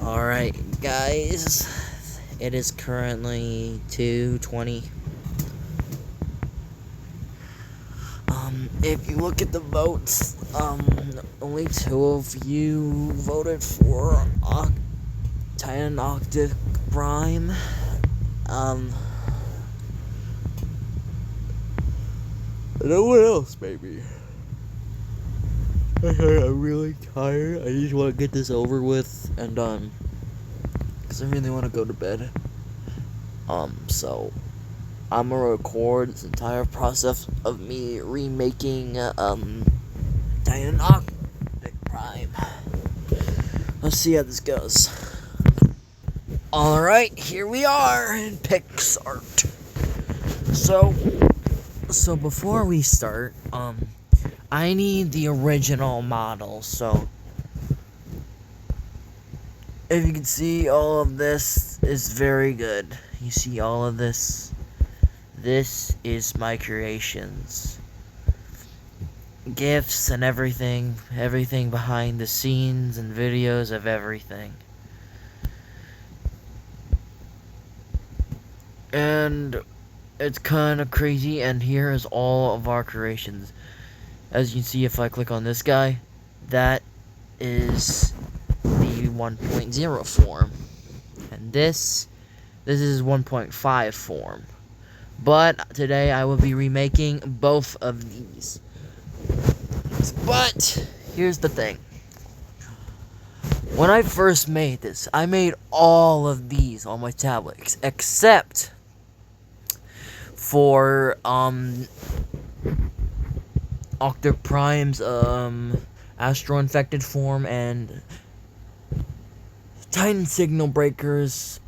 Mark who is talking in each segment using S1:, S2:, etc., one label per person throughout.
S1: Alright, guys. It is currently 2:20. If you look at the votes, only 2 of you voted for Titan Optic Prime. No one else, maybe. I'm really tired. I just want to get this over with and done. Because I really want to go to bed. So I'm gonna record this entire process of me remaking, Titan Optic Prime. Let's see how this goes. Alright, here we are in PixArt. So before we start, I need the original model, so if you can see, all of this is very good. You see all of this? This is my creations. GIFs and everything behind the scenes and videos of everything. And it's kind of crazy, and here is all of our creations. As you can see, if I click on this guy, that is the 1.0 form. And this is 1.5 form. But today I will be remaking both of these. But here's the thing. When I first made this, I made all of these on my tablet, except for Optic Prime's Astro Infected form and Titan Signal Breakers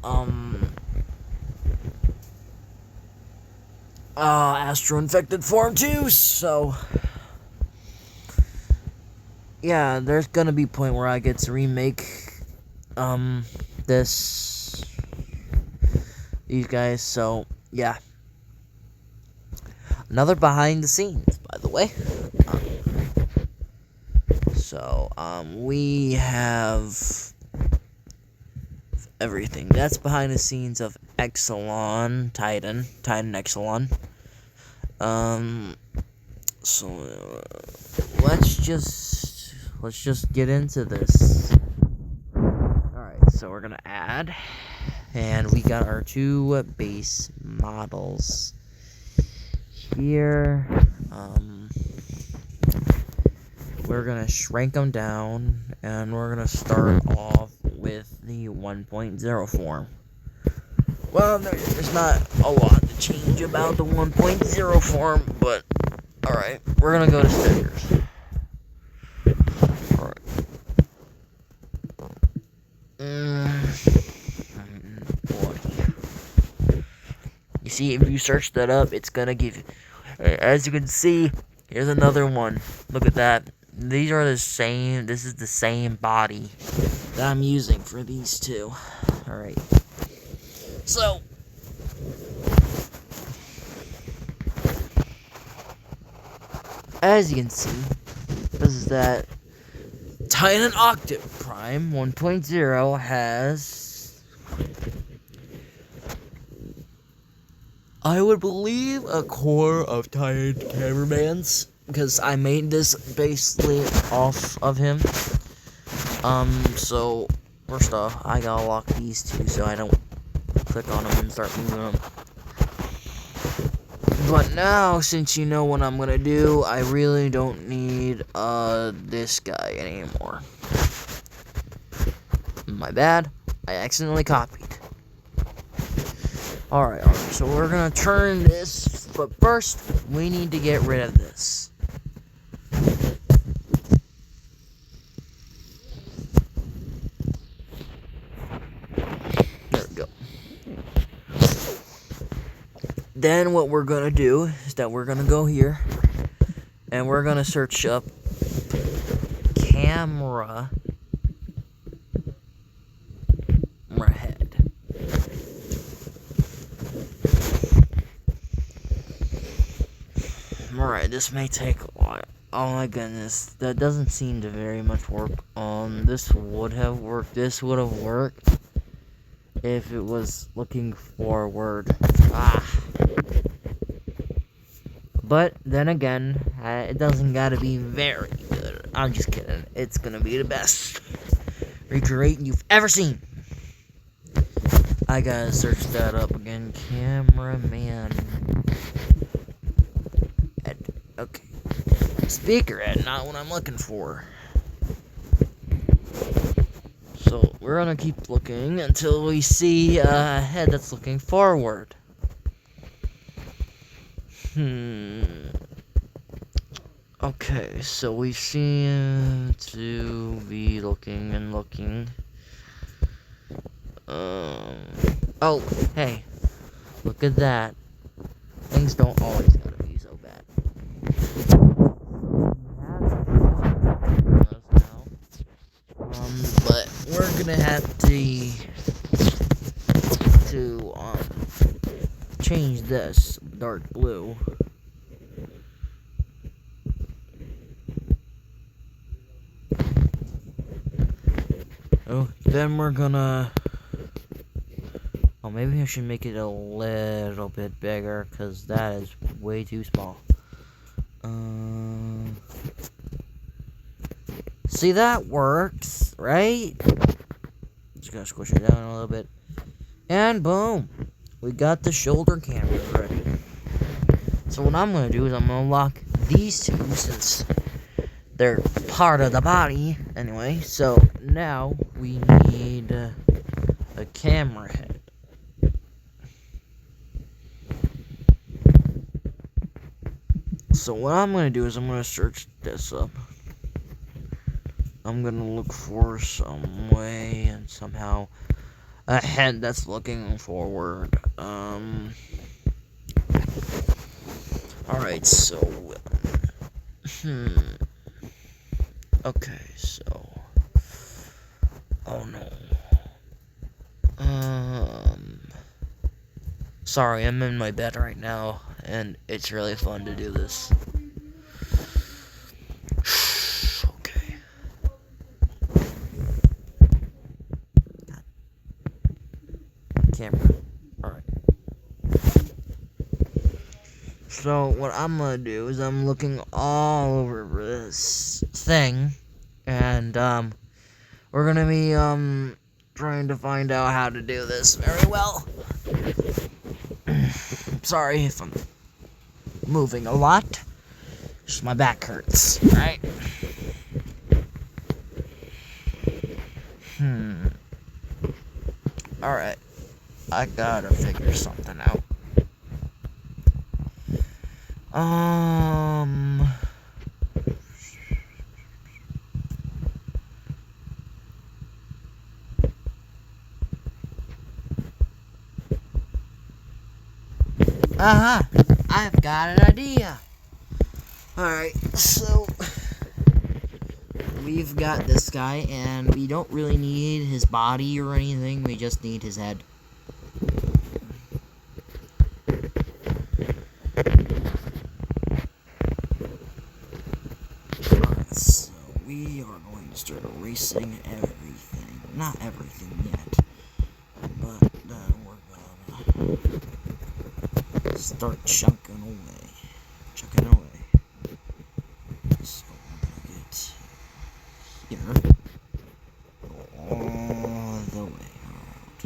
S1: Astro Infected form too. So yeah, there's gonna be a point where I get to remake these guys. So yeah, another behind the scenes, by the way. We have everything. That's behind the scenes of Titan Exelon. So let's just get into this. Alright, so we're gonna add, and we got our 2 base models here. We're gonna shrink them down, and we're gonna start off with the 1.0 form. Well, there's not a lot to change about the 1.0 form, but alright, we're gonna go to stickers. Alright. Boy. You see, if you search that up, it's gonna give you, as you can see, here's another one. Look at that. These are the same. This is the same body that I'm using for these 2. Alright. So, as you can see, this is that Titan Optic Prime 1.0 has, I would believe, a core of Titan Cameramans, because I made this basically off of him. So first off, I gotta lock these 2 so I don't click on them and start moving them. But now, since you know what I'm gonna do, I really don't need this guy anymore. My bad, I accidentally copied. Alright, so we're gonna turn this, but first we need to get rid of this. There we go. Then what we're gonna do is that we're gonna go here, and we're gonna search up camera head. Alright, this may take a while. Oh my goodness, that doesn't seem to very much work. This would have worked. This would have worked if it was looking forward. But then again, it doesn't gotta be very good. I'm just kidding. It's gonna be the best recreating you've ever seen. I gotta search that up again. Cameraman. Okay. Speaker head, not what I'm looking for. So we're gonna keep looking until we see a head that's looking forward. Okay, so we seem to be looking and looking. Oh, hey, look at that. Things don't always gotta be so bad. But we're gonna have to change this dark blue. Oh, then we're gonna. Oh, maybe I should make it a little bit bigger, because that is way too small. See, that works, right? Just gotta squish it down a little bit. And boom! We got the shoulder camera ready. So what I'm gonna do is I'm gonna lock these two, since they're part of the body. Anyway, so now we need a camera head. So what I'm gonna do is I'm gonna search this up. I'm gonna look for some way and somehow a head that's looking forward. Alright, so okay, so oh no. Sorry, I'm in my bed right now, and it's really fun to do this. Okay. Camera. Alright. So, what I'm gonna do is I'm looking all over this thing, and, we're gonna be, trying to find out how to do this very well. Sorry if I'm moving a lot. Just my back hurts, right? Alright. I gotta figure something out. I've got an idea. Alright, so we've got this guy, and we don't really need his body or anything, we just need his head. Alright, so we are going to start erasing everything. Not everything yet, but then we're gonna start chunking away. So we're gonna get here, go all the way around.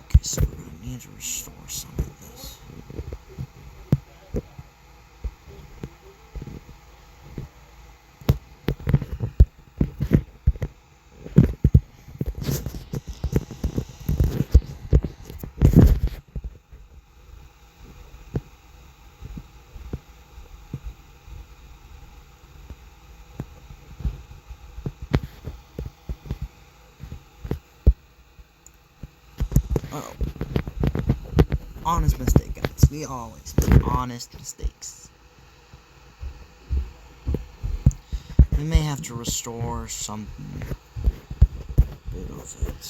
S1: Okay, so we're gonna need to restore some of this. Oh. Honest mistake, guys. We always make honest mistakes. We may have to restore some bit of it.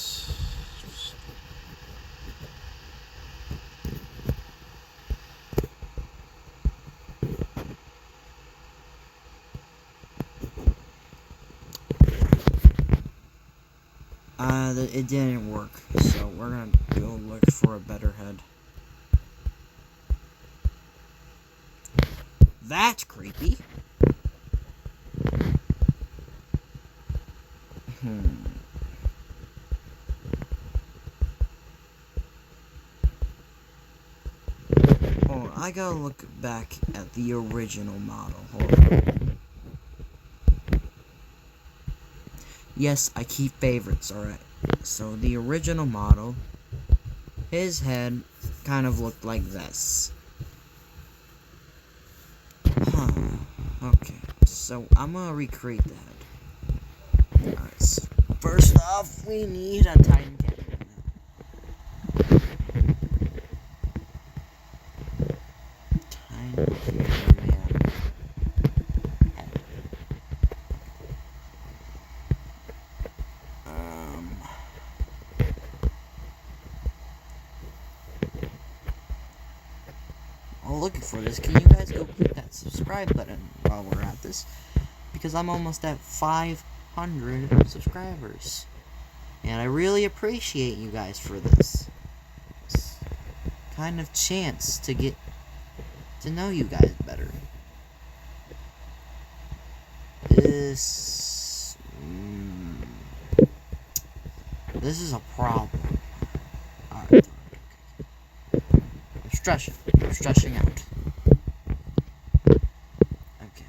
S1: It didn't work, so we're gonna go look for a better head. That's creepy. Oh, I gotta look back at the original model. Hold on. Yes, I keep favorites, alright. So, the original model, his head kind of looked like this. Okay, so I'm gonna recreate the head. Alright, so first off, we need a Titan camera. Titan cameraman head. While looking for this, can you guys go click that subscribe button while we're at this? Because I'm almost at 500 subscribers. And I really appreciate you guys for this. It's kind of chance to get to know you guys better. This is a problem. Alright. I'm stressing out. Okay.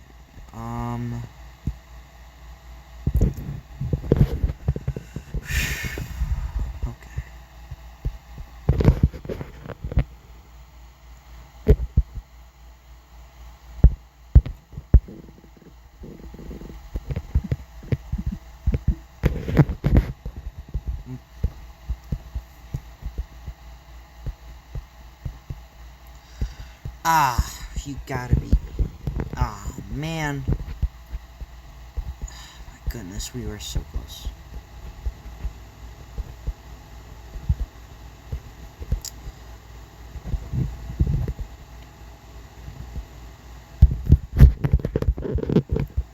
S1: You gotta be. Man. My goodness, we were so close.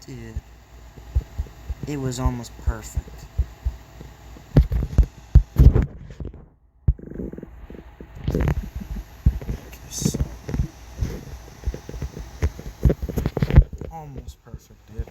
S1: Dude. It was almost perfect. Almost perfect, dude.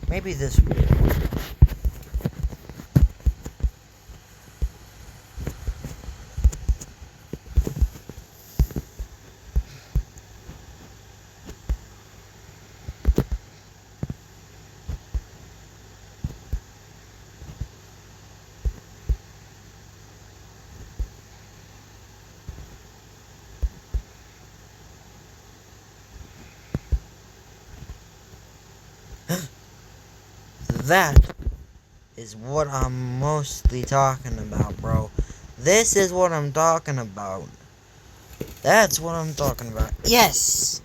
S1: Maybe this will. That is what I'm mostly talking about, bro. This is what I'm talking about. That's what I'm talking about. Yes!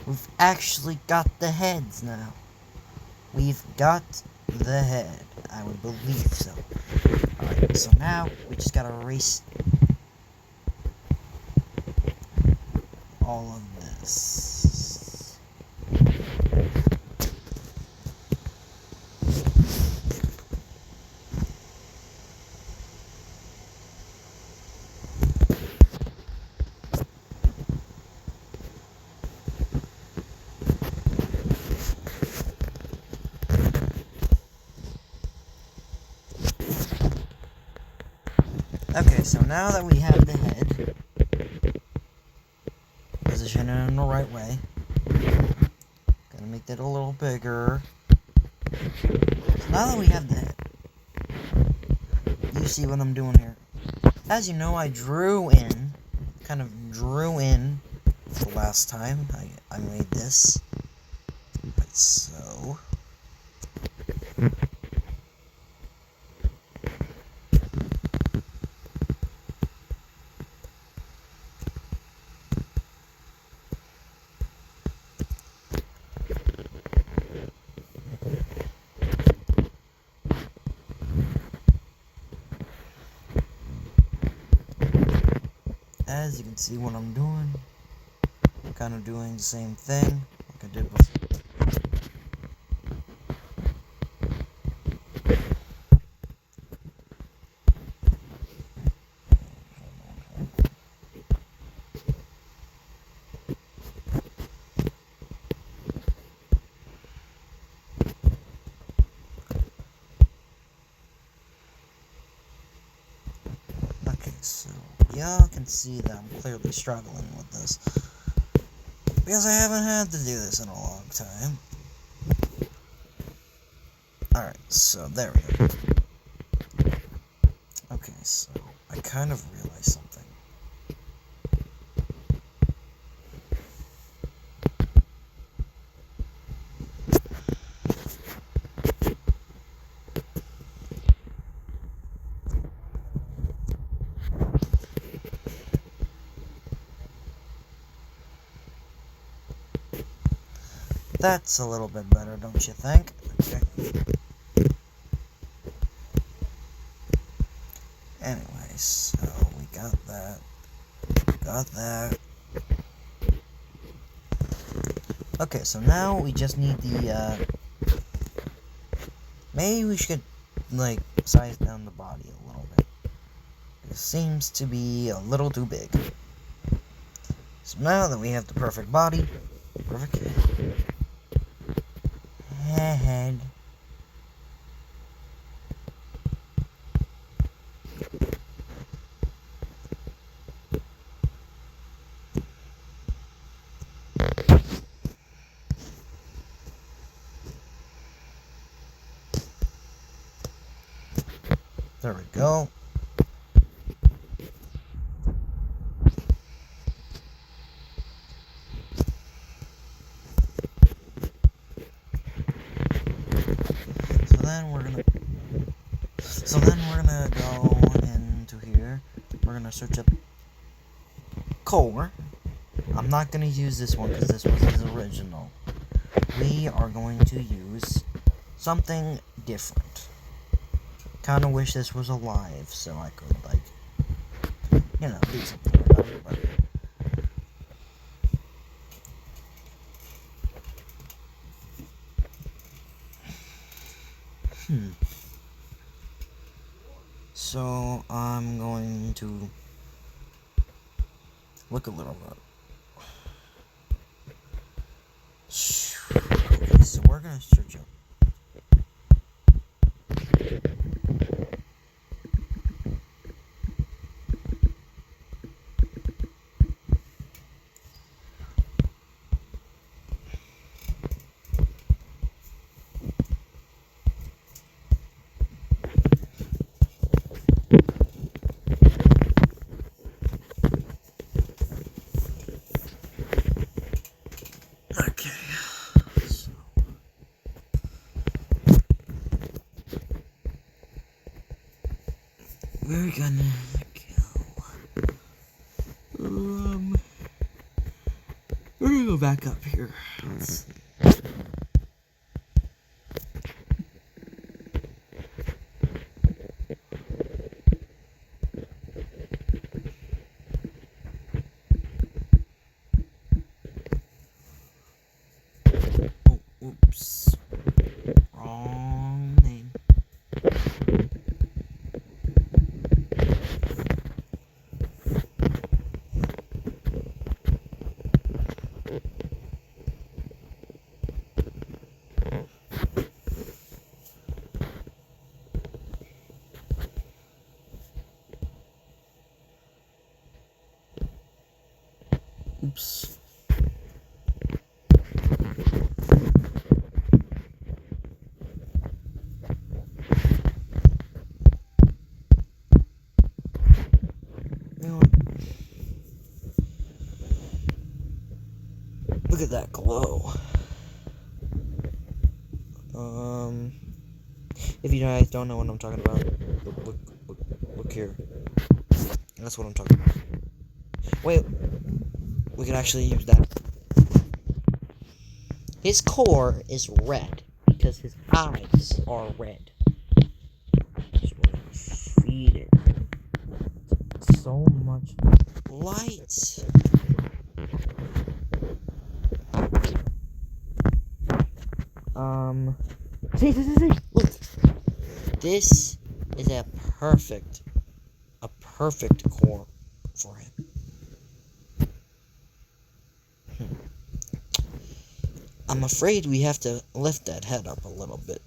S1: We've actually got the heads now. We've got the head. I would believe so. Alright, so now we just gotta erase all of this. Okay, so now that we have the head positioned in the right way, gonna make that a little bigger. So now that we have the head, you see what I'm doing here. As you know, I kind of drew in the last time I made this. Like so. as you can see what I'm doing, I'm kind of doing the same thing like I did before. Okay, so y'all can see that I'm clearly struggling with this, because I haven't had to do this in a long time. Alright, so there we go. Okay, so I kind of realized something. That's a little bit better, don't you think? Okay. Anyway, so we got that. Got that. Okay, so now we just need the, maybe we should, like, size down the body a little bit. It seems to be a little too big. So now that we have the perfect body, perfect head. There we go. So then we're gonna go into here. We're gonna search up core. I'm not gonna use this one because this was his original. We are going to use something different. Kinda wish this was alive so I could, like, you know, do something about it, but so I'm going to look a little bit. Okay, so we're gonna search up. Okay. So we're gonna go. We're gonna go back up here. Let's see. Oh, oops. Wrong name. Oops. You know what? Look at that glow. If you guys don't know what I'm talking about, look here. That's what I'm talking about. Wait, we can actually use that. His core is red because his eyes are red. Just want to feed it so much
S2: lights.
S1: See,
S2: Look, this is a perfect core for him. I'm afraid we have to lift that head up a little bit,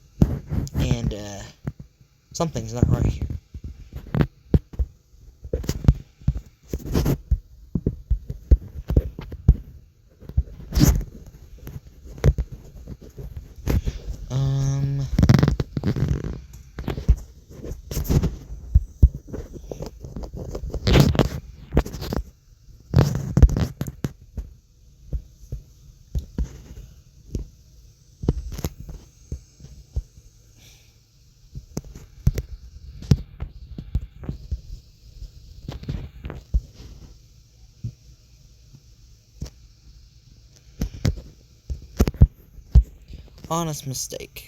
S2: and something's not right here. Honest mistake.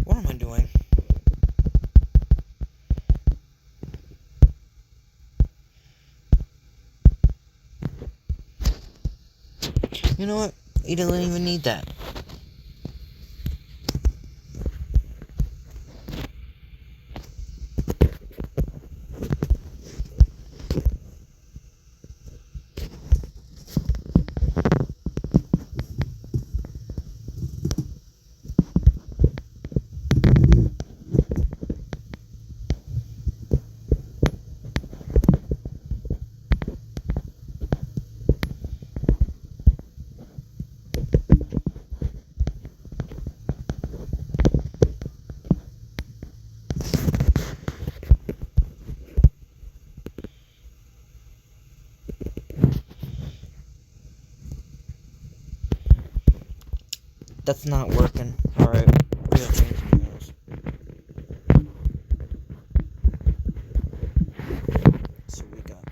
S2: What am I doing? You know what? He doesn't even need that. That's not working. Alright, we gotta change some wheels. So we got...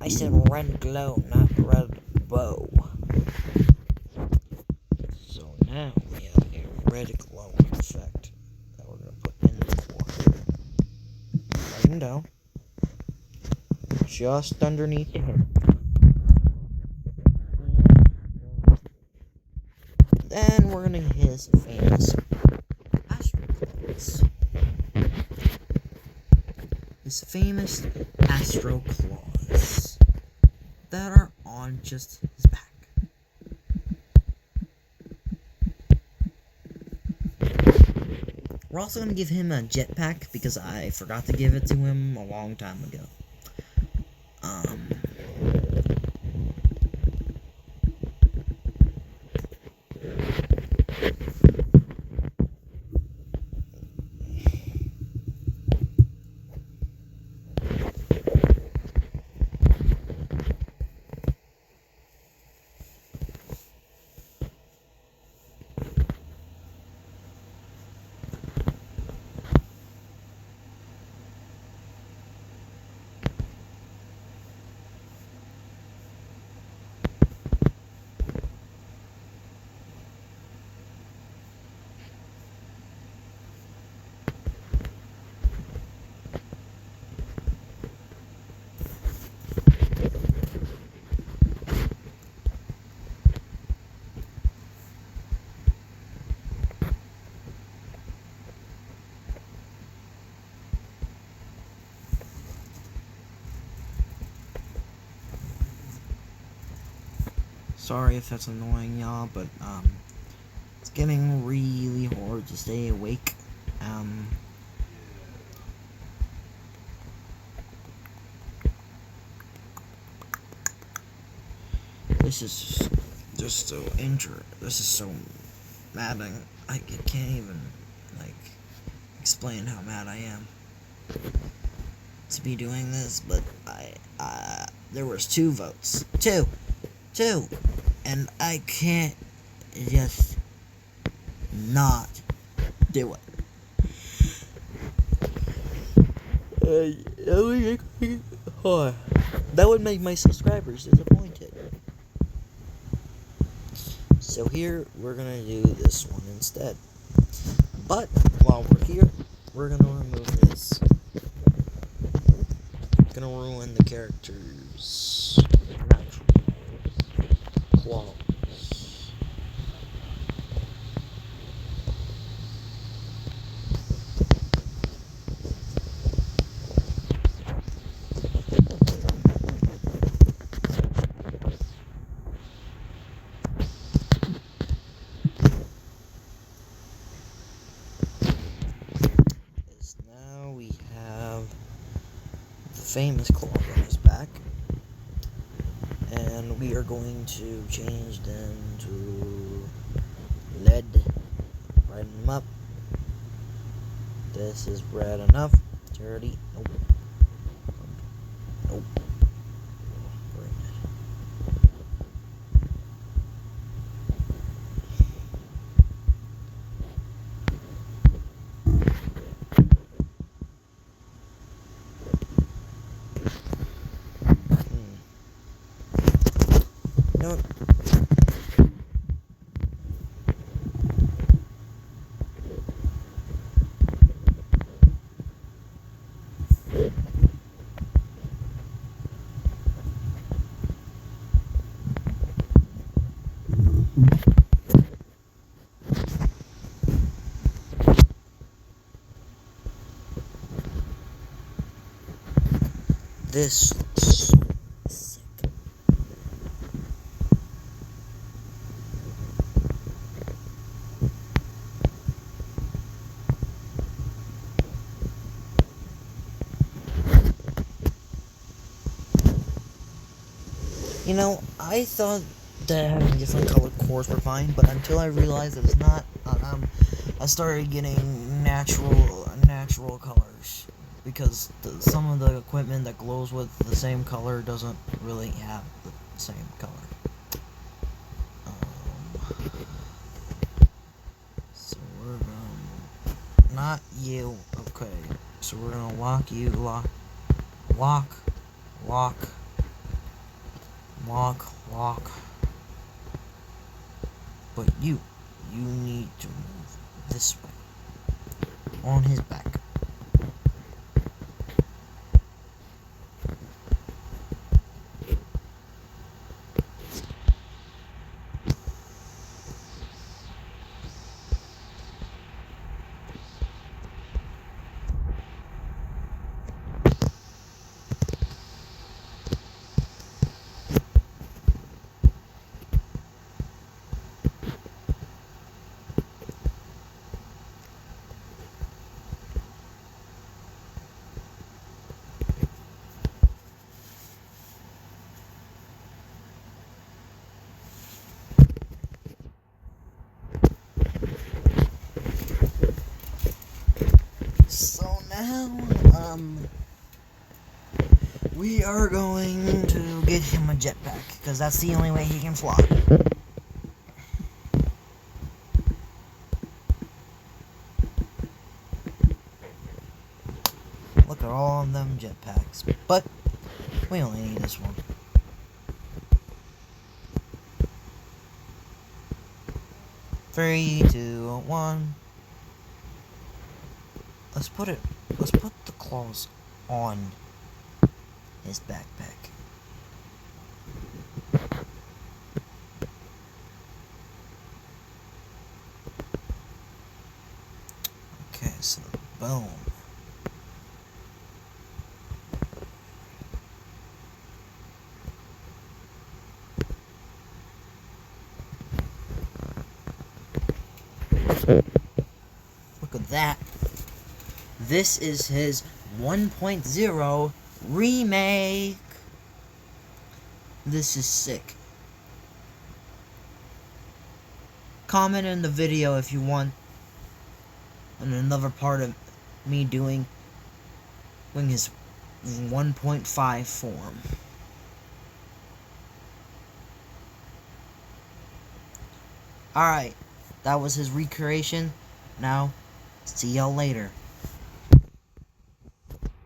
S2: I said red glow, not red bow. So now we have a red glow effect that we're gonna put in the core. Right him down. Just underneath the head. Then we're gonna hit his famous astro claws. His famous astro claws that are on just his back. We're also gonna give him a jetpack because I forgot to give it to him a long time ago. Sorry if that's annoying y'all, but it's getting really hard to stay awake. This is just so This is so maddening. I can't even, like, explain how mad I am to be doing this, but there was 2 votes. Two! And I can't just not do it. That would make my subscribers disappointed. So here, we're gonna do this one instead. But, while we're here, we're gonna remove this. Gonna ruin the character's natural claws. Now we have the famous claw on his back, and we are going to change them to lead. Brighten them up. This is red enough. Dirty. Nope. Nope. Green. No. This looks so sick. You know, I thought that having different colored cores were fine, but until I realized that it's not, I started getting natural colors, because some of the equipment that glows with the same color doesn't really have the same color. So we're gonna, not you, okay, so we're gonna lock you, lock, but you need to move this way, on his back. So now, we are going to get him a jetpack, because that's the only way he can fly. Look at all of them jetpacks, but we only need this one. Three, two, one. Let's put the claws on his backpack. Okay, so boom. Look at that. This is his 1.0 remake. This is sick. comment in the video if you want another part of me doing his 1.5 form. Alright, that was his recreation. Now, see y'all later.